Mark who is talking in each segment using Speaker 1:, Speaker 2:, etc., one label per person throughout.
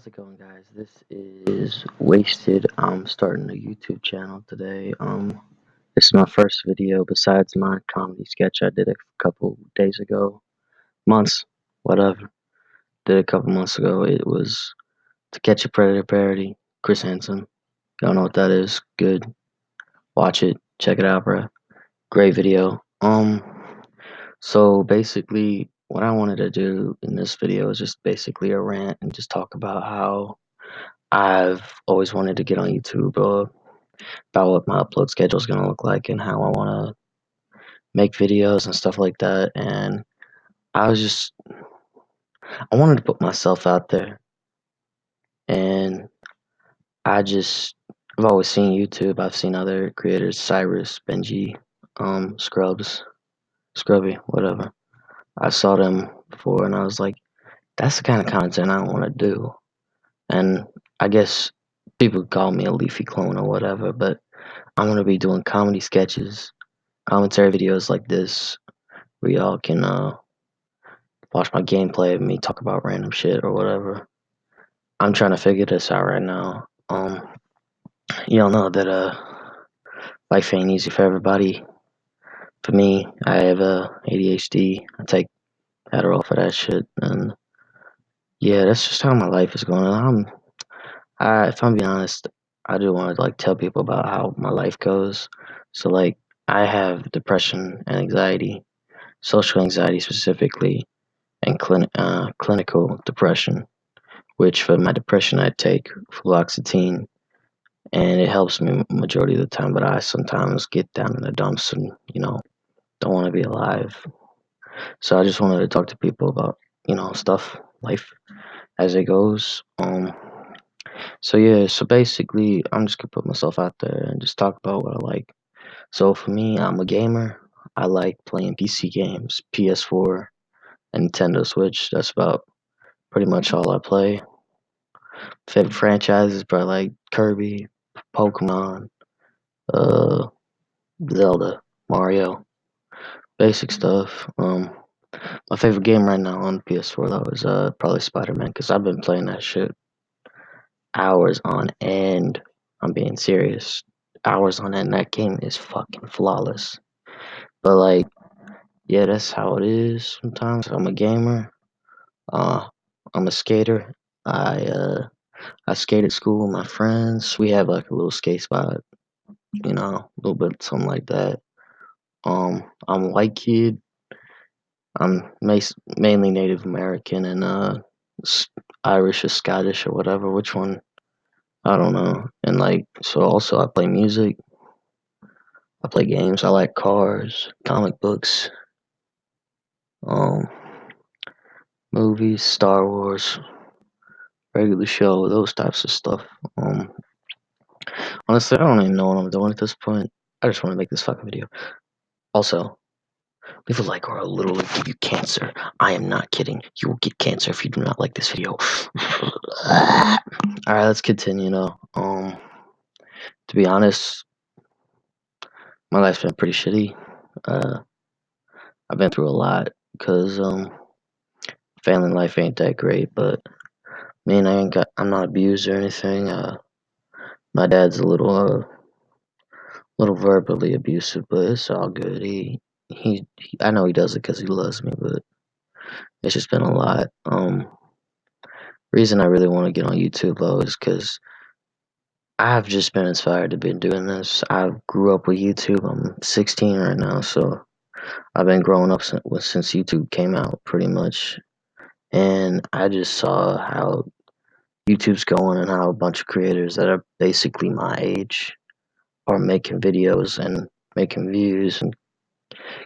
Speaker 1: How's it going, guys? This is Wasted. I'm starting a YouTube channel today. This is my first video besides my comedy sketch I did a couple days ago, months, whatever. Did a couple months ago. It was To Catch a Predator parody. Chris Hansen. Y'all know what that is? Good. Watch it. Check it out, bro. Great video. So basically, what I wanted to do in this video is just basically a rant and just talk about how I've always wanted to get on YouTube about what my upload schedule is going to look like and how I want to make videos and stuff like that. And I was just, I wanted to put myself out there. And I've always seen YouTube. I've seen other creators, Cyrus, Benji, Scrubs, Scrubby, whatever. I saw them before and I was like, that's the kind of content I want to do. And I guess people call me a leafy clone or whatever, but I'm going to be doing comedy sketches, commentary videos like this, where y'all can watch my gameplay of me talk about random shit or whatever. I'm trying to figure this out right now. Y'all know that life ain't easy for everybody. For me, I have ADHD. I take Adderall for that shit, and yeah, that's just how my life is going. If I'm being honest, I do want to like tell people about how my life goes. So like, I have depression and anxiety, social anxiety specifically, and clinical depression. Which for my depression I take fluoxetine, and it helps me majority of the time. But I sometimes get down in the dumps and don't want to be alive. So I just wanted to talk to people about stuff, life as it goes. So yeah, so basically I'm just gonna put myself out there and just talk about what I like. So for me, I'm a gamer. I like playing PC games, PS4 and Nintendo Switch. That's about pretty much all I play. Favorite franchises, probably like Kirby, Pokemon, uh, Zelda, Mario, basic stuff. My favorite game right now on PS4 though is probably Spider-Man because I've been playing that shit hours on end. I'm being serious, hours on end. That game is fucking flawless. But like, yeah, that's how it is. Sometimes I'm a gamer. Uh, I'm a skater. I skate at school with my friends. We have like a little skate spot, a little bit something like that. I'm a white kid. I'm mainly Native American and Irish or Scottish or whatever. Which one? I don't know. And like, so also I play music. I play games. I like cars, comic books, um, movies, Star Wars, regular show, those types of stuff. Honestly, I don't even know what I'm doing at this point. I just want to make this fucking video. Also, leave a like or I'll literally give you cancer. I am not kidding. You will get cancer if you do not like this video. Alright, let's continue now. To be honest, my life's been pretty shitty. Uh, I've been through a lot because family life ain't that great, but I'm not abused or anything. My dad's a little verbally abusive, but it's all good. I know he does it because he loves me, but it's just been a lot. Reason I really want to get on YouTube though is because I've just been inspired to be doing this. I grew up with YouTube. I'm 16 right now, so I've been growing up since YouTube came out, pretty much. And I just saw how YouTube's going and how a bunch of creators that are basically my age are making videos and making views and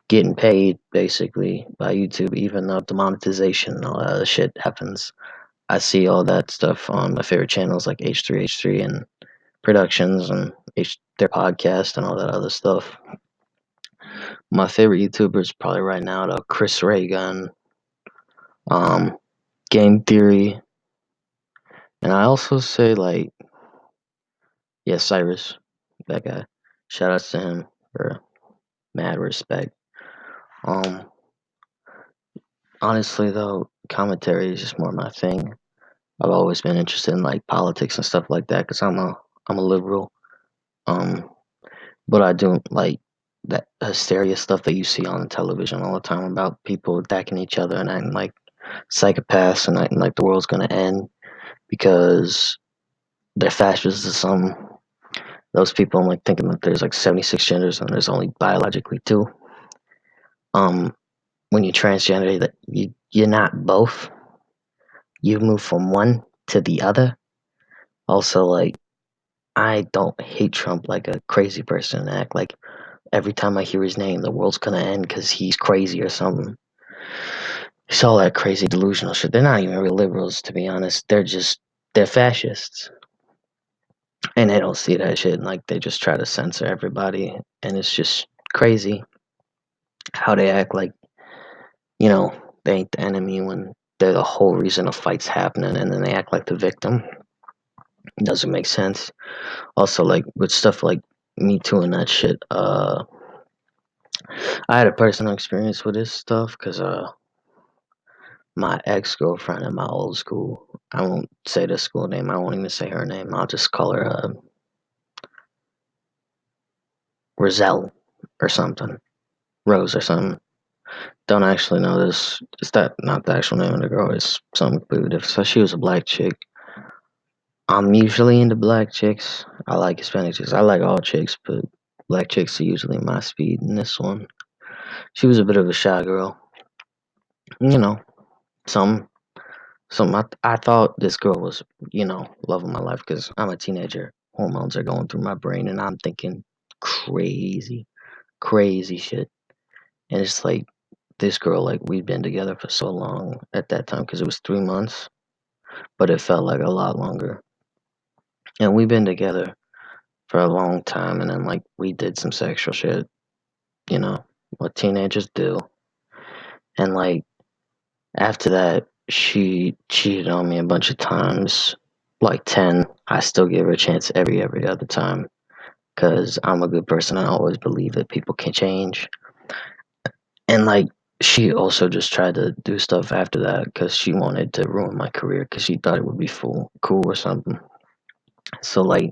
Speaker 1: getting paid basically by YouTube, even though the monetization and all that other shit happens. I see all that stuff on my favorite channels like H3H3 and Productions and their podcast and all that other stuff. My favorite YouTubers probably right now though, Chris Ray Gun, um, Game Theory, and I also say like, yeah, Cyrus, that guy. Shout outs to him for mad respect. Um, Honestly though, commentary is just more my thing. I've always been interested in like politics and stuff like that because I'm a liberal. Um, but I don't like that hysteria stuff that you see on the television all the time about people attacking each other and acting like psychopaths and acting like the world's gonna end because they're fascists or something. Those people, I'm like thinking that there's like 76 genders and there's only biologically two. Um, when you're transgender, that you're not both. You move from one to the other. Also, like I don't hate Trump like a crazy person and act like every time I hear his name, the world's gonna end because he's crazy or something. It's all that crazy delusional shit. They're not even real liberals, to be honest. They're fascists, and they don't see that shit. And like they just try to censor everybody, and it's just crazy how they act like you know they ain't the enemy when they're the whole reason a fight's happening, and then they act like the victim. It doesn't make sense. Also, like with stuff like Me Too and that shit. I had a personal experience with this stuff because my ex girlfriend in my old school. I won't say the school name. I won't even say her name. I'll just call her Roselle or something, Rose or something. Don't actually know this. Is that not the actual name of the girl? It's something completely different. So she was a black chick. I'm usually into black chicks. I like Hispanic chicks. I like all chicks, but black chicks are usually my speed. And this one, she was a bit of a shy girl. You know, some I thought this girl was, love of my life because I'm a teenager. Hormones are going through my brain, and I'm thinking crazy, crazy shit. And it's like this girl, like we've been together for so long at that time because it was 3 months, but it felt like a lot longer. And we've been together for a long time, and then like we did some sexual shit, you know, what teenagers do. And like after that, she cheated on me a bunch of times, like 10. I still give her a chance every other time because I'm a good person. I always believe that people can change. And like she also just tried to do stuff after that because she wanted to ruin my career because she thought it would be cool or something. So like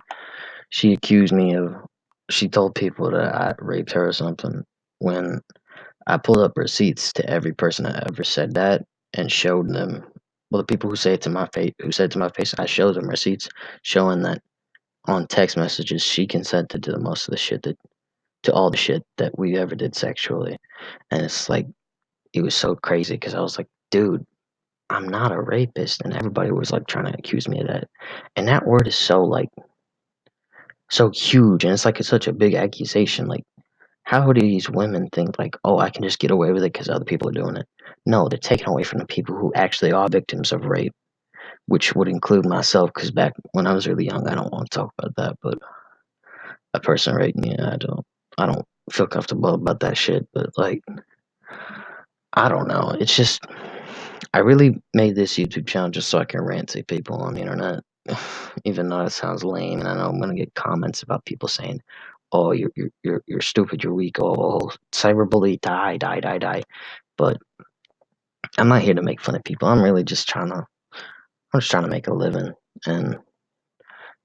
Speaker 1: she accused me of, she told people that I raped her or something when I pulled up receipts to every person that ever said that and showed them. Well, the people who say it to my face, who said it to my face, I showed them receipts showing that on text messages she consented to the most of the shit that, to all the shit that we ever did sexually. And it's like it was so crazy because I was like, dude, I'm not a rapist, and everybody was like trying to accuse me of that. And that word is so like so huge, and it's like it's such a big accusation. Like, how do these women think like, oh, I can just get away with it because other people are doing it? No, they're taking away from the people who actually are victims of rape, which would include myself. Because back when I was really young, I don't want to talk about that, but a person raped me, I don't feel comfortable about that shit. But like, I don't know. It's just I really made this YouTube channel just so I can rant at people on the internet. Even though it sounds lame, and I know I'm gonna get comments about people saying, "Oh, you're stupid, you're weak, oh, cyberbully, die, die, die, die." But I'm not here to make fun of people. I'm just trying to make a living, and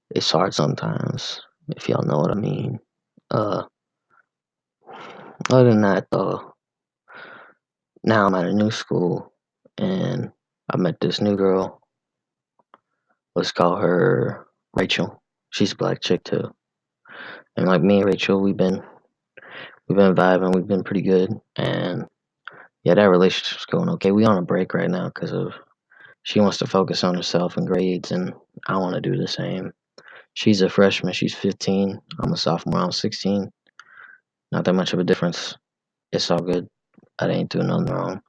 Speaker 1: it's hard sometimes, if y'all know what I mean. Uh, Other than that, though, now I'm at a new school, and I met this new girl. Let's call her Rachel. She's a black chick too. And like me and Rachel, we've been vibing, we've been pretty good. And yeah, that relationship's going okay. We on a break right now because of she wants to focus on herself and grades, and I want to do the same. She's a freshman, she's 15. I'm a sophomore, I'm 16. Not that much of a difference. It's all good. I ain't doing nothing wrong.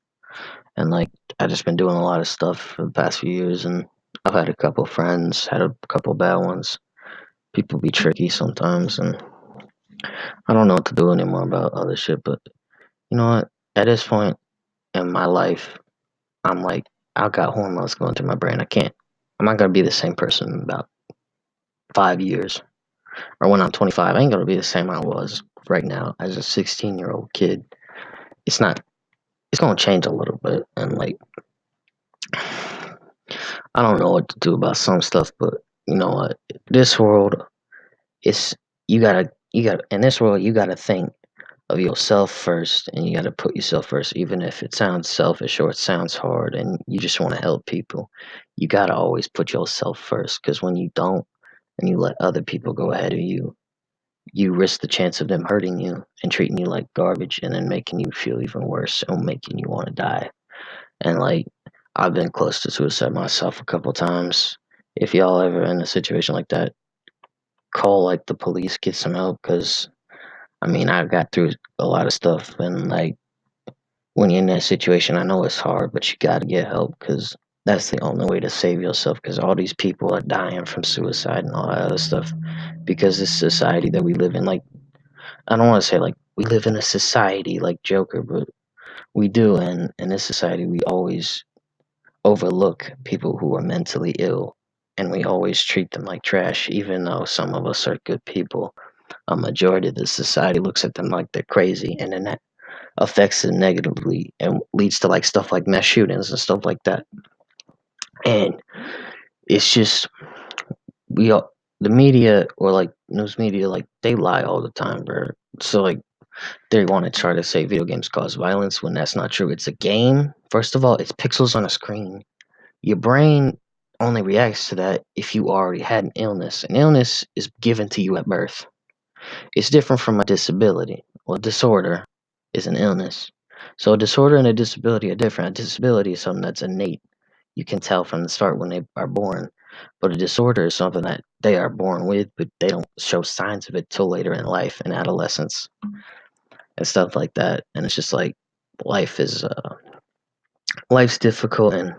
Speaker 1: And like I just been doing a lot of stuff for the past few years, and I've had a couple friends, had a couple bad ones. People be tricky sometimes, and I don't know what to do anymore about other shit. But you know what? At this point in my life, I'm like, I've got hormones going through my brain. I'm not gonna be the same person in about 5 years, or when I'm 25. I ain't gonna be the same I was right now as a 16-year-old kid. It's not. It's gonna change a little bit, and like I don't know what to do about some stuff, but you know what? This world is you gotta in this world you gotta think of yourself first, and you gotta put yourself first, even if it sounds selfish or it sounds hard and you just want to help people. You gotta always put yourself first, because when you don't and you let other people go ahead of you, you risk the chance of them hurting you and treating you like garbage and then making you feel even worse and making you want to die. And like, I've been close to suicide myself a couple times. If y'all ever in a situation like that, call like the police, get some help, because I mean, I got through a lot of stuff, and like, when you're in that situation, I know it's hard, but you gotta get help, because that's the only way to save yourself, because all these people are dying from suicide and all that other stuff, because this society that we live in, like, I don't want to say like we live in a society like Joker, but we do, and in this society, we always overlook people who are mentally ill, and we always treat them like trash, even though some of us are good people. A majority of the society looks at them like they're crazy, and then that affects them negatively and leads to like stuff like mass shootings and stuff like that. And it's just we all the media, or like news media, like they lie all the time, bro. So like, they want to try to say video games cause violence when that's not true. It's a game. First of all, it's pixels on a screen. Your brain only reacts to that if you already had an illness. An illness is given to you at birth. It's different from a disability. Well, disorder is an illness. So a disorder and a disability are different. A disability is something that's innate. You can tell from the start when they are born. But a disorder is something that they are born with, but they don't show signs of it till later in life, in adolescence and stuff like that. And it's just like, life is life's difficult, and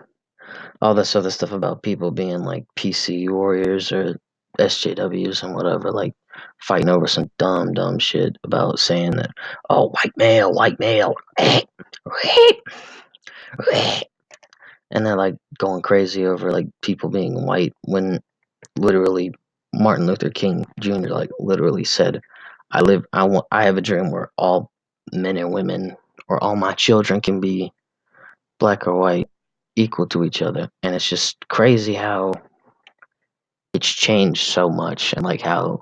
Speaker 1: all this other stuff about people being like PC warriors or SJWs and whatever, like fighting over some dumb shit about saying that, oh, white male, and they're like going crazy over like people being white, when literally Martin Luther King Jr. like literally said, I have a dream where all men and women, or all my children, can be black or white, equal to each other. And it's just crazy how it's changed so much, and like how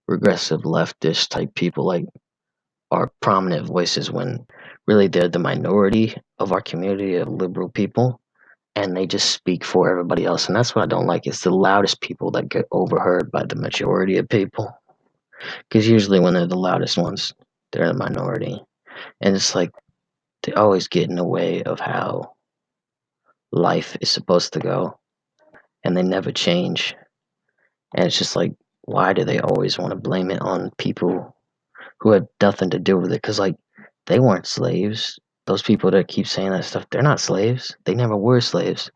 Speaker 1: regressive leftist type people like are prominent voices, when really they're the minority of our community of liberal people, and they just speak for everybody else. And that's what I don't like. It's the loudest people that get overheard by the majority of people, because usually when they're the loudest ones, they're the minority. And it's like they always get in the way of how life is supposed to go, and they never change. And it's just like, why do they always want to blame it on people who had nothing to do with it? Because like, they weren't slaves. Those people that keep saying that stuff, they're not slaves. They never were slaves.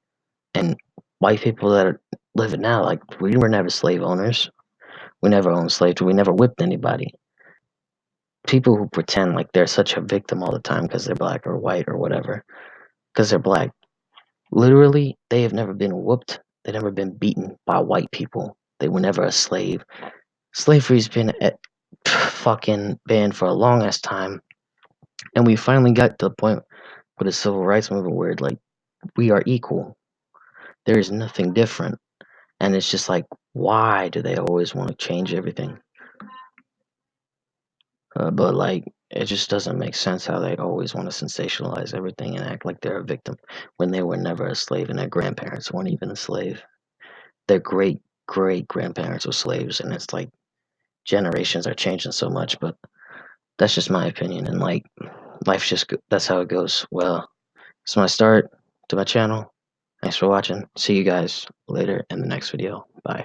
Speaker 1: And white people that are living now, like, we were never slave owners. We never owned slaves. We never whipped anybody. People who pretend like they're such a victim all the time because they're black or white or whatever, because they're black, literally, they have never been whooped. They've never been beaten by white people. They were never a slave. Slavery's been fucking banned for a long ass time, and we finally got to the point with the civil rights movement where like, we are equal. There is nothing different, and it's just like, why do they always want to change everything? But like, it just doesn't make sense how they always want to sensationalize everything and act like they're a victim when they were never a slave, and their grandparents weren't even a slave. Their great grandparents were slaves, and it's like, generations are changing so much. But that's just my opinion, and like, life's just that's how it goes. Well, it's my start to my channel. Thanks for watching. See you guys later in the next video. Bye.